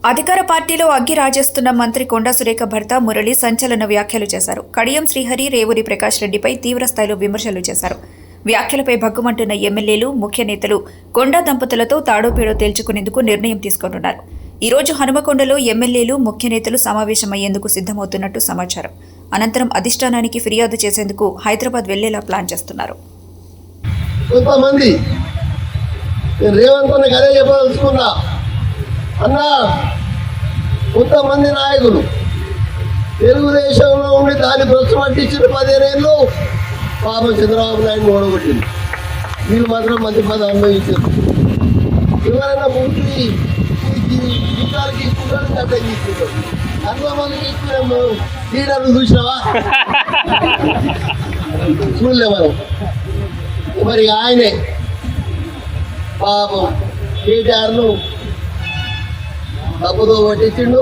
అధికార పార్టీలో అగ్గి రాజేస్తున్న మంత్రి కొండా సురేఖ భర్త మురళి సంచలన వ్యాఖ్యలు చేశారు. కడియం శ్రీహరి, రేవూరి ప్రకాష్ రెడ్డిపై తీవ్రస్థాయిలో విమర్శలు చేశారు. వ్యాఖ్యలపై భగ్గుమంటున్న ఎమ్మెల్యేలు, ముఖ్య నేతలు కొండా దంపతులతో తాడోపేడో తేల్చుకునేందుకు నిర్ణయం తీసుకుంటున్నారు. ఈ రోజు హనుమకొండలో ఎమ్మెల్యేలు, ముఖ్య నేతలు సమావేశమయ్యేందుకు సిద్ధమవుతున్నట్టు సమాచారం. అనంతరం అధిష్టానానికి ఫిర్యాదు చేసేందుకు హైదరాబాద్ వెళ్లేలా ప్లాన్ చేస్తున్నారు. కొంతమంది రేవంత్ అదే చెప్పదలుచుకున్నా అన్నా, కొంతమంది నాయకులు తెలుగుదేశంలో ఉండి దాన్ని భ్రష్టు పట్టించిన 15 ఏళ్ళు పాపం చంద్రబాబు నాయుడు ఓడగొట్టింది. వీళ్ళు మాత్రం మంచి పదవి అనుభవించారు. ఎవరైనా పూర్తి జీతాలకి ఇచ్చుకుంటారు, గడ్డకి ఇచ్చుకుంటారు. అంతమందికి ఇచ్చిన లీడర్లు చూసినావా? చూడలే మనం. మరి ఆయనే పాపం కేటీఆర్ను తప్పుదో పట్టించిండు,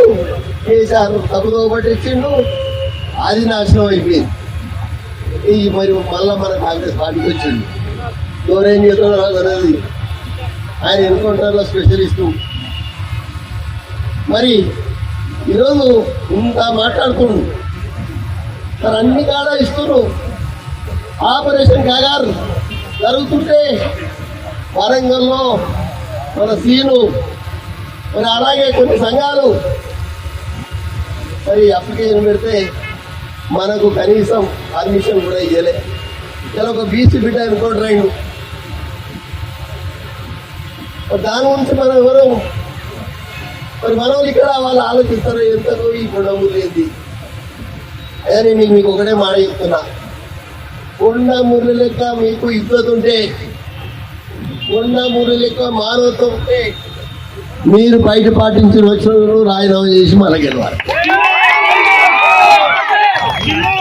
కేసీఆర్ తప్పుదో పట్టించిండు. అది నాశనం అయిపోయింది. ఈ మరి మళ్ళా మన కాంగ్రెస్ పార్టీకి వచ్చిండు. ఎవరేం చేస్తున్నారో తెలియదు. ఆయన ఎన్కౌంటర్లో స్పెషలిస్టు. మరి ఈరోజు ఇంత మాట్లాడుతుండు, మరి అన్ని కాడ ఇస్తున్నారు. ఆపరేషన్ కాగారు జరుగుతుంటే వరంగల్లో మన సీను, మరి అలాగే కొన్ని సంఘాలు మరి అప్లికేషన్ పెడితే మనకు కనీసం పర్మిషన్ కూడా ఇవ్వలే. ఇలా ఒక బీసీ బిడ్డ ఎన్కౌంటర్ అయిండు. దాని గురించి మనం ఎవరు మరి మనం ఇక్కడ వాళ్ళు ఆలోచిస్తారు. ఎంతకు ఈ గొడవ లేదు. అదే నేను మీకు ఒకటే మాట చెప్తున్నా, కొండ మురళి లెక్క మీకు ఇద్దరు ఉంటే, కొండ మురళి లెక్క మానవత్వం ఉంటే మీరు బయట పాటించిన వచ్చిన రాజీనామా చేసి మళ్ళీ గెలవాలి.